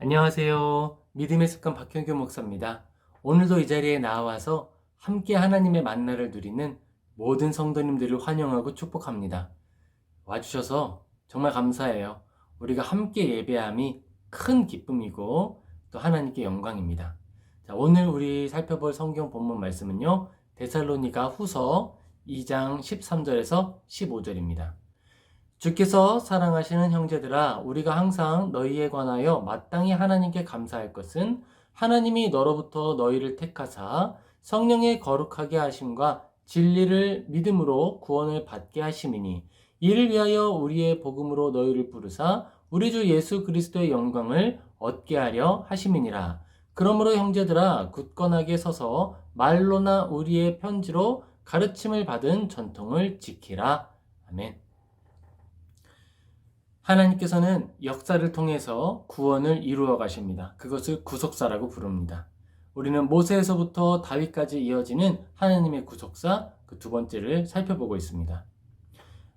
안녕하세요. 믿음의 습관 박형규 목사입니다. 오늘도 이 자리에 나와서 함께 하나님의 만나를 누리는 모든 성도님들을 환영하고 축복합니다. 와주셔서 정말 감사해요. 우리가 함께 예배함이 큰 기쁨이고 또 하나님께 영광입니다. 자, 오늘 우리 살펴볼 성경 본문 말씀은요. 데살로니가 후서 2장 13절에서 15절입니다. 주께서 사랑하시는 형제들아, 우리가 항상 너희에 관하여 마땅히 하나님께 감사할 것은 하나님이 너로부터 너희를 택하사 성령의 거룩하게 하심과 진리를 믿음으로 구원을 받게 하심이니, 이를 위하여 우리의 복음으로 너희를 부르사 우리 주 예수 그리스도의 영광을 얻게 하려 하심이니라. 그러므로 형제들아, 굳건하게 서서 말로나 우리의 편지로 가르침을 받은 전통을 지키라. 아멘. 하나님께서는 역사를 통해서 구원을 이루어 가십니다. 그것을 구속사라고 부릅니다. 우리는 모세에서부터 다윗까지 이어지는 하나님의 구속사, 그 두 번째를 살펴보고 있습니다.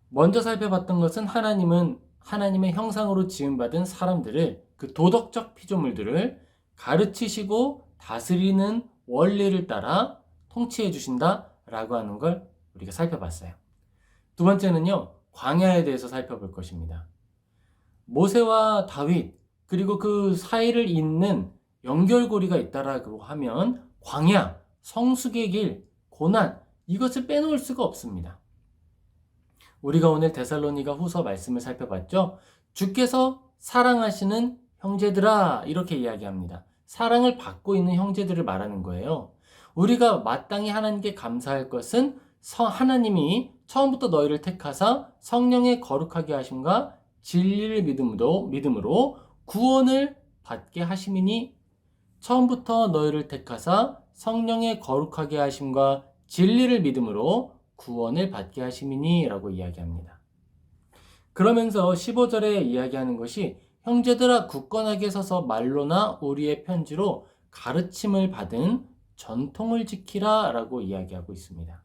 먼저 살펴봤던 것은 하나님은 하나님의 형상으로 지음받은 사람들을, 그 도덕적 피조물들을 가르치시고 다스리는 원리를 따라 통치해 주신다라고 하는 걸 우리가 살펴봤어요. 두 번째는요, 광야에 대해서 살펴볼 것입니다. 모세와 다윗, 그리고 그 사이를 잇는 연결고리가 있다라고 하면 광야, 성숙의 길, 고난, 이것을 빼놓을 수가 없습니다. 우리가 오늘 데살로니가 후서 말씀을 살펴봤죠. 주께서 사랑하시는 형제들아, 이렇게 이야기합니다. 사랑을 받고 있는 형제들을 말하는 거예요. 우리가 마땅히 하나님께 감사할 것은 하나님이 처음부터 너희를 택하사 성령의 거룩하게 하심과 진리를 믿음으로 구원을 받게 하심이니, 처음부터 너희를 택하사 성령의 거룩하게 하심과 진리를 믿음으로 구원을 받게 하심이니 라고 이야기합니다. 그러면서 15절에 이야기하는 것이 형제들아, 굳건하게 서서 말로나 우리의 편지로 가르침을 받은 전통을 지키라 라고 이야기하고 있습니다.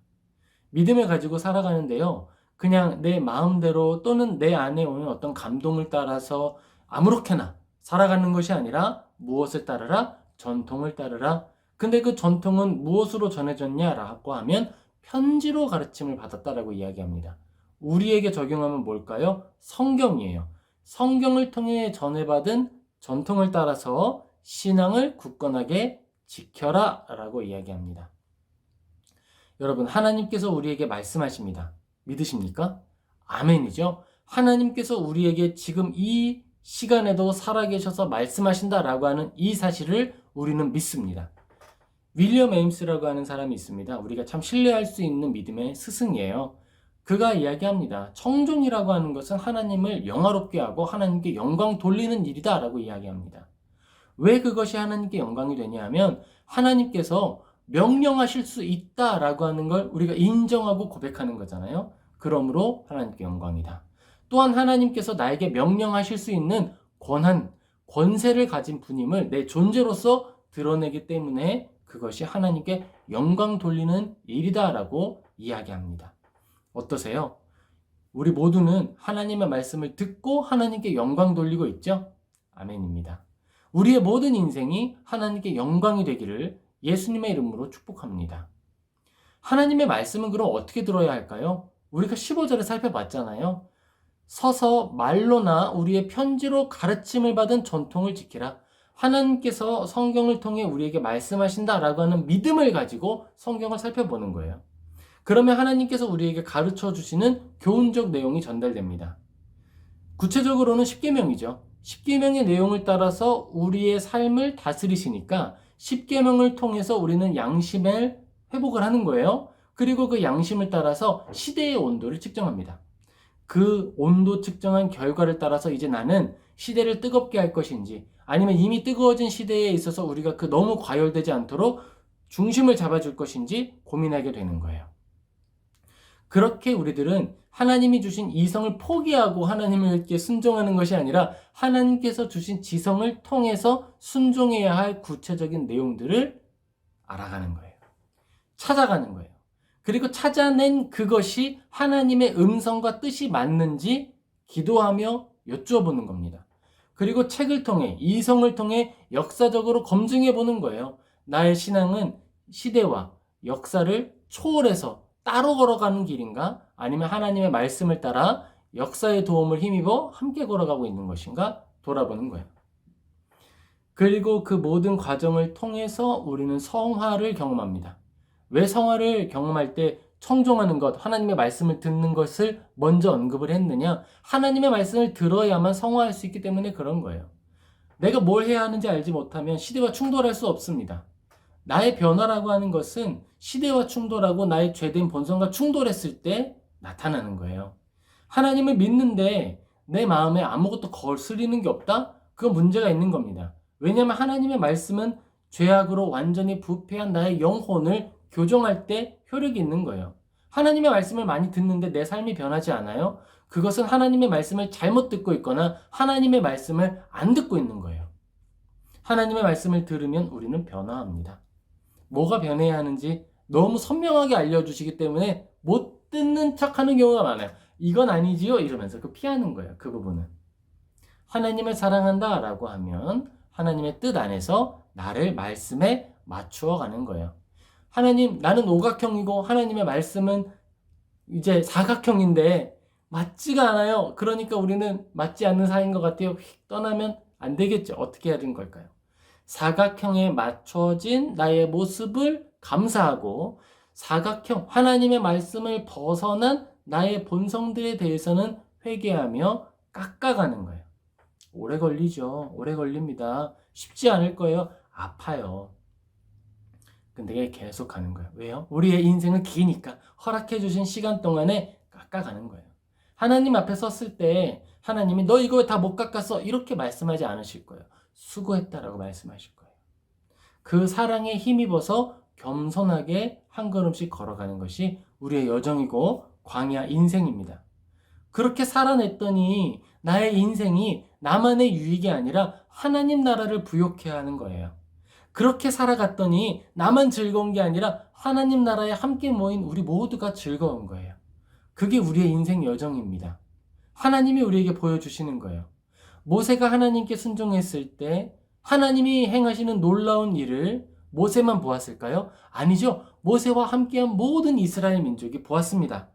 믿음을 가지고 살아가는데요, 그냥 내 마음대로 또는 내 안에 오는 어떤 감동을 따라서 아무렇게나 살아가는 것이 아니라 무엇을 따르라? 전통을 따르라. 근데 그 전통은 무엇으로 전해졌냐라고 하면 편지로 가르침을 받았다라고 이야기합니다. 우리에게 적용하면 뭘까요? 성경이에요. 성경을 통해 전해받은 전통을 따라서 신앙을 굳건하게 지켜라 라고 이야기합니다. 여러분, 하나님께서 우리에게 말씀하십니다. 믿으십니까? 아멘이죠. 하나님께서 우리에게 지금 이 시간에도 살아계셔서 말씀하신다라고 하는 이 사실을 우리는 믿습니다. 윌리엄 에임스라고 하는 사람이 있습니다. 우리가 참 신뢰할 수 있는 믿음의 스승이에요. 그가 이야기합니다. 청종이라고 하는 것은 하나님을 영화롭게 하고 하나님께 영광 돌리는 일이다 라고 이야기합니다. 왜 그것이 하나님께 영광이 되냐 하면 하나님께서 명령하실 수 있다라고 하는 걸 우리가 인정하고 고백하는 거잖아요. 그러므로 하나님께 영광이다. 또한 하나님께서 나에게 명령하실 수 있는 권한, 권세를 가진 분임을 내 존재로서 드러내기 때문에 그것이 하나님께 영광 돌리는 일이다라고 이야기합니다. 어떠세요? 우리 모두는 하나님의 말씀을 듣고 하나님께 영광 돌리고 있죠? 아멘입니다. 우리의 모든 인생이 하나님께 영광이 되기를 예수님의 이름으로 축복합니다. 하나님의 말씀은 그럼 어떻게 들어야 할까요? 우리가 15절에 살펴봤잖아요. 서서 말로나 우리의 편지로 가르침을 받은 전통을 지키라. 하나님께서 성경을 통해 우리에게 말씀하신다라고 하는 믿음을 가지고 성경을 살펴보는 거예요. 그러면 하나님께서 우리에게 가르쳐 주시는 교훈적 내용이 전달됩니다. 구체적으로는 십계명이죠. 십계명의 내용을 따라서 우리의 삶을 다스리시니까 십계명을 통해서 우리는 양심을 회복을 하는 거예요. 그리고 그 양심을 따라서 시대의 온도를 측정합니다. 그 온도 측정한 결과를 따라서 이제 나는 시대를 뜨겁게 할 것인지, 아니면 이미 뜨거워진 시대에 있어서 우리가 그 너무 과열되지 않도록 중심을 잡아줄 것인지 고민하게 되는 거예요. 그렇게 우리들은 하나님이 주신 이성을 포기하고 하나님께 순종하는 것이 아니라 하나님께서 주신 지성을 통해서 순종해야 할 구체적인 내용들을 알아가는 거예요. 찾아가는 거예요. 그리고 찾아낸 그것이 하나님의 음성과 뜻이 맞는지 기도하며 여쭈어보는 겁니다. 그리고 책을 통해, 이성을 통해 역사적으로 검증해 보는 거예요. 나의 신앙은 시대와 역사를 초월해서 따로 걸어가는 길인가? 아니면 하나님의 말씀을 따라 역사의 도움을 힘입어 함께 걸어가고 있는 것인가? 돌아보는 거예요. 그리고 그 모든 과정을 통해서 우리는 성화를 경험합니다. 왜 성화를 경험할 때 청종하는 것, 하나님의 말씀을 듣는 것을 먼저 언급을 했느냐? 하나님의 말씀을 들어야만 성화할 수 있기 때문에 그런 거예요. 내가 뭘 해야 하는지 알지 못하면 시대와 충돌할 수 없습니다. 나의 변화라고 하는 것은 시대와 충돌하고 나의 죄된 본성과 충돌했을 때 나타나는 거예요. 하나님을 믿는데 내 마음에 아무것도 거스리는 게 없다? 그건 문제가 있는 겁니다. 왜냐하면 하나님의 말씀은 죄악으로 완전히 부패한 나의 영혼을 교정할 때 효력이 있는 거예요. 하나님의 말씀을 많이 듣는데 내 삶이 변하지 않아요? 그것은 하나님의 말씀을 잘못 듣고 있거나 하나님의 말씀을 안 듣고 있는 거예요. 하나님의 말씀을 들으면 우리는 변화합니다. 뭐가 변해야 하는지 너무 선명하게 알려주시기 때문에 못 듣는 척하는 경우가 많아요. 이건 아니지요? 이러면서 피하는 거예요. 그 부분은. 하나님을 사랑한다 라고 하면 하나님의 뜻 안에서 나를 말씀에 맞추어 가는 거예요. 하나님, 나는 오각형이고 하나님의 말씀은 이제 사각형인데 맞지가 않아요. 그러니까 우리는 맞지 않는 사이인 것 같아요. 휙 떠나면 안 되겠죠. 어떻게 해야 되는 걸까요? 사각형에 맞춰진 나의 모습을 감사하고 사각형, 하나님의 말씀을 벗어난 나의 본성들에 대해서는 회개하며 깎아가는 거예요. 오래 걸리죠. 오래 걸립니다. 쉽지 않을 거예요. 아파요. 근데 계속 가는 거예요. 왜요? 우리의 인생은 기니까 허락해 주신 시간 동안에 깎아가는 거예요. 하나님 앞에 섰을 때 하나님이 너 이거 왜 다 못 깎았어? 이렇게 말씀하지 않으실 거예요. 수고했다라고 말씀하실 거예요. 그 사랑에 힘입어서 겸손하게 한 걸음씩 걸어가는 것이 우리의 여정이고 광야 인생입니다. 그렇게 살아냈더니 나의 인생이 나만의 유익이 아니라 하나님 나라를 부욕해 하는 거예요. 그렇게 살아갔더니 나만 즐거운 게 아니라 하나님 나라에 함께 모인 우리 모두가 즐거운 거예요. 그게 우리의 인생 여정입니다. 하나님이 우리에게 보여주시는 거예요. 모세가 하나님께 순종했을 때 하나님이 행하시는 놀라운 일을 모세만 보았을까요? 아니죠. 모세와 함께한 모든 이스라엘 민족이 보았습니다.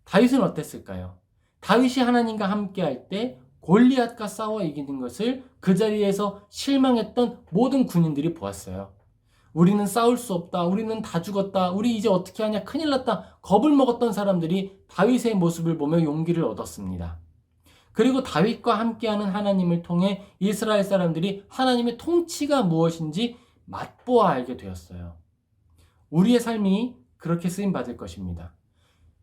다윗은 어땠을까요? 다윗이 하나님과 함께할 때 골리앗과 싸워 이기는 것을 그 자리에서 실망했던 모든 군인들이 보았어요. 우리는 싸울 수 없다. 우리는 다 죽었다. 우리 이제 어떻게 하냐. 큰일 났다. 겁을 먹었던 사람들이 다윗의 모습을 보며 용기를 얻었습니다. 그리고 다윗과 함께하는 하나님을 통해 이스라엘 사람들이 하나님의 통치가 무엇인지 맛보아 알게 되었어요. 우리의 삶이 그렇게 쓰임받을 것입니다.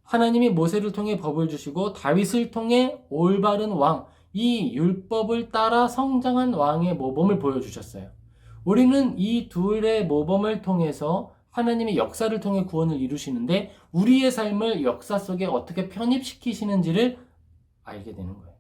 하나님이 모세를 통해 법을 주시고 다윗을 통해 올바른 왕, 이 율법을 따라 성장한 왕의 모범을 보여주셨어요. 우리는 이 둘의 모범을 통해서 하나님의 역사를 통해 구원을 이루시는데 우리의 삶을 역사 속에 어떻게 편입시키시는지를 알게 되는 거예요.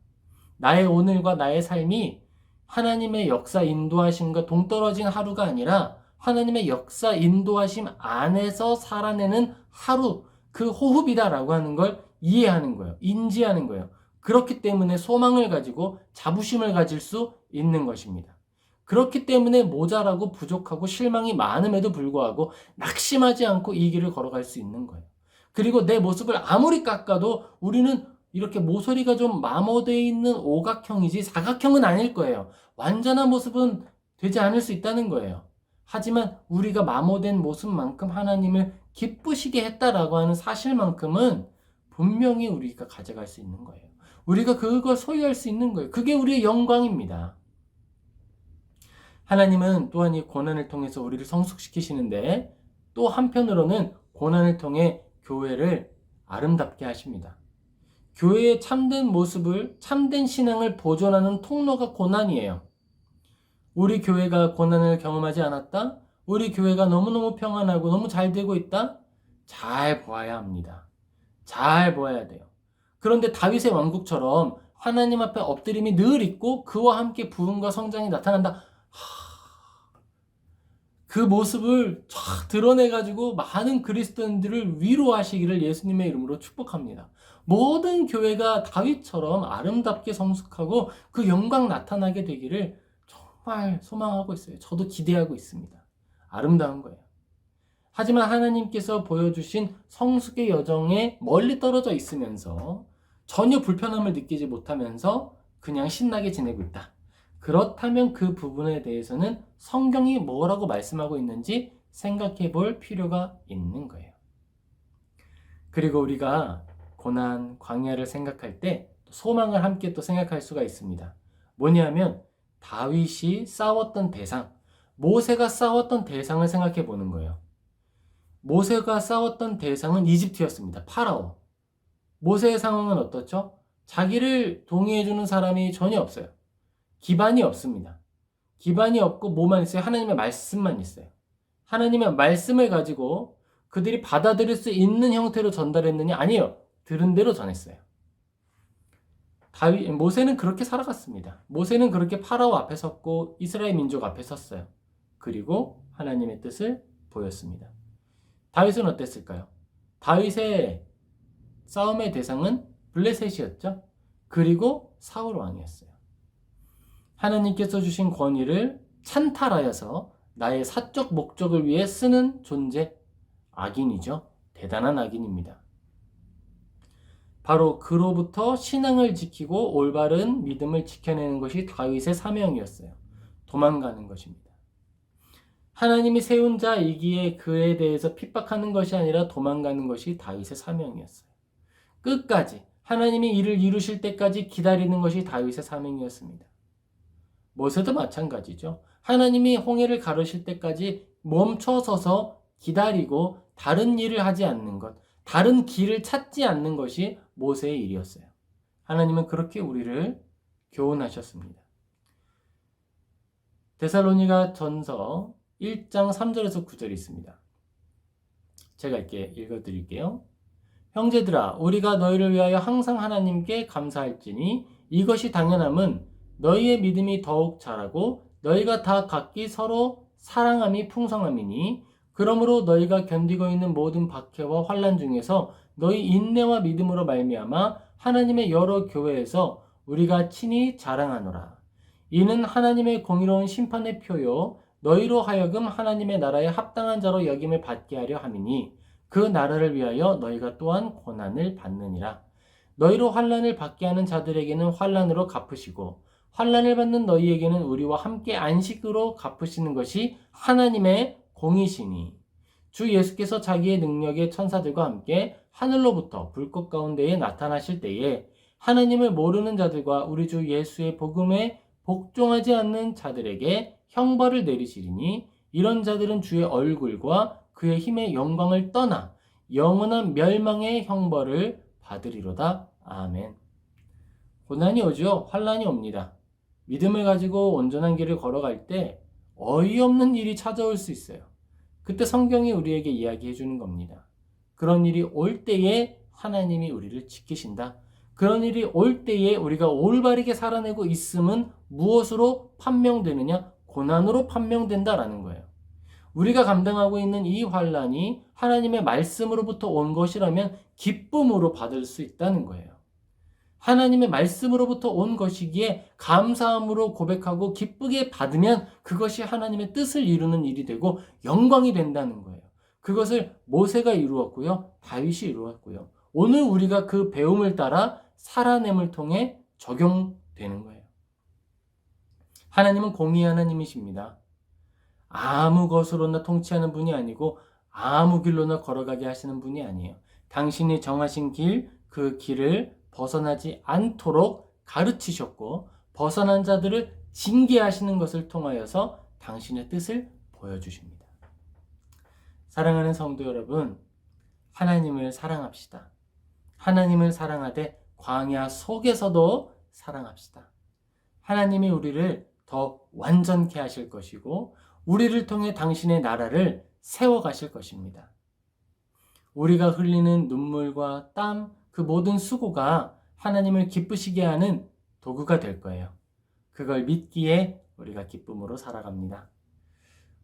나의 오늘과 나의 삶이 하나님의 역사 인도하심과 동떨어진 하루가 아니라 하나님의 역사 인도하심 안에서 살아내는 하루, 그 호흡이다라고 하는 걸 이해하는 거예요. 인지하는 거예요. 그렇기 때문에 소망을 가지고 자부심을 가질 수 있는 것입니다. 그렇기 때문에 모자라고 부족하고 실망이 많음에도 불구하고 낙심하지 않고 이 길을 걸어갈 수 있는 거예요. 그리고 내 모습을 아무리 깎아도 우리는 이렇게 모서리가 좀 마모되어 있는 오각형이지 사각형은 아닐 거예요. 완전한 모습은 되지 않을 수 있다는 거예요. 하지만 우리가 마모된 모습만큼 하나님을 기쁘시게 했다라고 하는 사실만큼은 분명히 우리가 가져갈 수 있는 거예요. 우리가 그걸 소유할 수 있는 거예요. 그게 우리의 영광입니다. 하나님은 또한 이 고난을 통해서 우리를 성숙시키시는데 또 한편으로는 고난을 통해 교회를 아름답게 하십니다. 교회의 참된 모습을, 참된 신앙을 보존하는 통로가 고난이에요. 우리 교회가 고난을 경험하지 않았다? 우리 교회가 너무너무 평안하고 너무 잘 되고 있다? 잘 보아야 합니다. 잘 보아야 돼요. 그런데 다윗의 왕국처럼 하나님 앞에 엎드림이 늘 있고 그와 함께 부흥과 성장이 나타난다. 그 모습을 쫙 드러내가지고 많은 그리스도인들을 위로하시기를 예수님의 이름으로 축복합니다. 모든 교회가 다윗처럼 아름답게 성숙하고 그 영광 나타나게 되기를 정말 소망하고 있어요. 저도 기대하고 있습니다. 아름다운 거예요. 하지만 하나님께서 보여주신 성숙의 여정에 멀리 떨어져 있으면서 전혀 불편함을 느끼지 못하면서 그냥 신나게 지내고 있다. 그렇다면 그 부분에 대해서는 성경이 뭐라고 말씀하고 있는지 생각해 볼 필요가 있는 거예요. 그리고 우리가 고난, 광야를 생각할 때 소망을 함께 또 생각할 수가 있습니다. 뭐냐면 다윗이 싸웠던 대상, 모세가 싸웠던 대상을 생각해 보는 거예요. 모세가 싸웠던 대상은 이집트였습니다. 파라오. 모세의 상황은 어떻죠? 자기를 동의해주는 사람이 전혀 없어요. 기반이 없습니다. 기반이 없고 뭐만 있어요? 하나님의 말씀만 있어요. 하나님의 말씀을 가지고 그들이 받아들일 수 있는 형태로 전달했느냐? 아니요. 들은 대로 전했어요. 모세는 그렇게 살아갔습니다. 모세는 그렇게 파라오 앞에 섰고 이스라엘 민족 앞에 섰어요. 그리고 하나님의 뜻을 보였습니다. 다윗은 어땠을까요? 다윗의 싸움의 대상은 블레셋이었죠. 그리고 사울 왕이었어요. 하나님께서 주신 권위를 찬탈하여서 나의 사적 목적을 위해 쓰는 존재, 악인이죠. 대단한 악인입니다. 바로 그로부터 신앙을 지키고 올바른 믿음을 지켜내는 것이 다윗의 사명이었어요. 도망가는 것입니다. 하나님이 세운 자이기에 그에 대해서 핍박하는 것이 아니라 도망가는 것이 다윗의 사명이었어요. 끝까지 하나님이 이를 이루실 때까지 기다리는 것이 다윗의 사명이었습니다. 모세도 마찬가지죠. 하나님이 홍해를 가르실 때까지 멈춰서서 기다리고 다른 일을 하지 않는 것, 다른 길을 찾지 않는 것이 모세의 일이었어요. 하나님은 그렇게 우리를 교훈하셨습니다. 데살로니가 전서 1장 3절에서 9절이 있습니다. 제가 이렇게 읽어드릴게요. 형제들아, 우리가 너희를 위하여 항상 하나님께 감사할지니 이것이 당연함은 너희의 믿음이 더욱 자라고 너희가 다 각기 서로 사랑함이 풍성함이니 그러므로 너희가 견디고 있는 모든 박해와 환난 중에서 너희 인내와 믿음으로 말미암아 하나님의 여러 교회에서 우리가 친히 자랑하노라. 이는 하나님의 공의로운 심판의 표요 너희로 하여금 하나님의 나라에 합당한 자로 여김을 받게 하려 함이니 그 나라를 위하여 너희가 또한 고난을 받느니라. 너희로 환난을 받게 하는 자들에게는 환난으로 갚으시고 환난을 받는 너희에게는 우리와 함께 안식으로 갚으시는 것이 하나님의 공이시니 주 예수께서 자기의 능력의 천사들과 함께 하늘로부터 불꽃 가운데에 나타나실 때에 하나님을 모르는 자들과 우리 주 예수의 복음에 복종하지 않는 자들에게 형벌을 내리시리니 이런 자들은 주의 얼굴과 그의 힘의 영광을 떠나 영원한 멸망의 형벌을 받으리로다. 아멘. 고난이 오죠. 환난이 옵니다. 믿음을 가지고 온전한 길을 걸어갈 때 어이없는 일이 찾아올 수 있어요. 그때 성경이 우리에게 이야기해 주는 겁니다. 그런 일이 올 때에 하나님이 우리를 지키신다. 그런 일이 올 때에 우리가 올바르게 살아내고 있음은 무엇으로 판명되느냐? 고난으로 판명된다라는 거예요. 우리가 감당하고 있는 이 환난이 하나님의 말씀으로부터 온 것이라면 기쁨으로 받을 수 있다는 거예요. 하나님의 말씀으로부터 온 것이기에 감사함으로 고백하고 기쁘게 받으면 그것이 하나님의 뜻을 이루는 일이 되고 영광이 된다는 거예요. 그것을 모세가 이루었고요. 다윗이 이루었고요. 오늘 우리가 그 배움을 따라 살아냄을 통해 적용되는 거예요. 하나님은 공의의 하나님이십니다. 아무 것으로나 통치하는 분이 아니고 아무 길로나 걸어가게 하시는 분이 아니에요. 당신이 정하신 길, 그 길을 벗어나지 않도록 가르치셨고 벗어난 자들을 징계하시는 것을 통하여서 당신의 뜻을 보여주십니다. 사랑하는 성도 여러분, 하나님을 사랑합시다. 하나님을 사랑하되 광야 속에서도 사랑합시다. 하나님이 우리를 더 완전케 하실 것이고 우리를 통해 당신의 나라를 세워가실 것입니다. 우리가 흘리는 눈물과 땀, 그 모든 수고가 하나님을 기쁘시게 하는 도구가 될 거예요. 그걸 믿기에 우리가 기쁨으로 살아갑니다.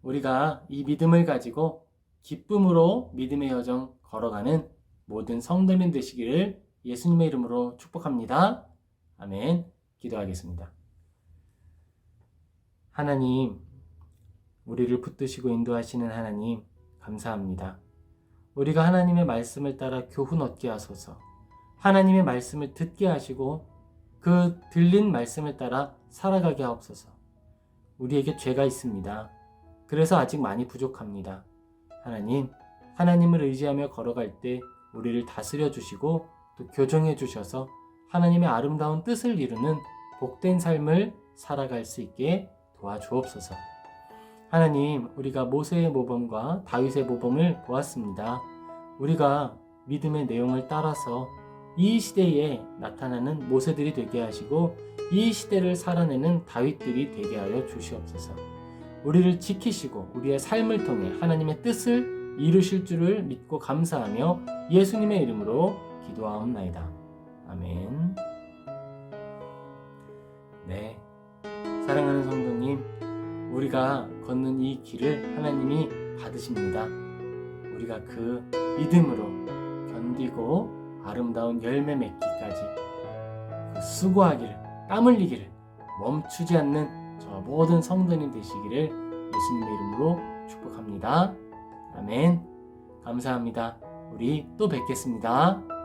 우리가 이 믿음을 가지고 기쁨으로 믿음의 여정 걸어가는 모든 성도님 되시기를 예수님의 이름으로 축복합니다. 아멘. 기도하겠습니다. 하나님, 우리를 붙드시고 인도하시는 하나님, 감사합니다. 우리가 하나님의 말씀을 따라 교훈 얻게 하소서. 하나님의 말씀을 듣게 하시고 그 들린 말씀을 따라 살아가게 하옵소서. 우리에게 죄가 있습니다. 그래서 아직 많이 부족합니다. 하나님, 하나님을 의지하며 걸어갈 때 우리를 다스려 주시고 또 교정해 주셔서 하나님의 아름다운 뜻을 이루는 복된 삶을 살아갈 수 있게 도와주옵소서. 하나님, 우리가 모세의 모범과 다윗의 모범을 보았습니다. 우리가 믿음의 내용을 따라서 이 시대에 나타나는 모세들이 되게 하시고 이 시대를 살아내는 다윗들이 되게 하여 주시옵소서. 우리를 지키시고 우리의 삶을 통해 하나님의 뜻을 이루실 줄을 믿고 감사하며 예수님의 이름으로 기도하옵나이다. 아멘. 네, 사랑하는 성도님, 우리가 걷는 이 길을 하나님이 받으십니다. 우리가 그 믿음으로 견디고 아름다운 열매 맺기까지 그 수고하기를, 땀 흘리기를 멈추지 않는 저 모든 성도님 되시기를 예수님의 이름으로 축복합니다. 아멘. 감사합니다. 우리 또 뵙겠습니다.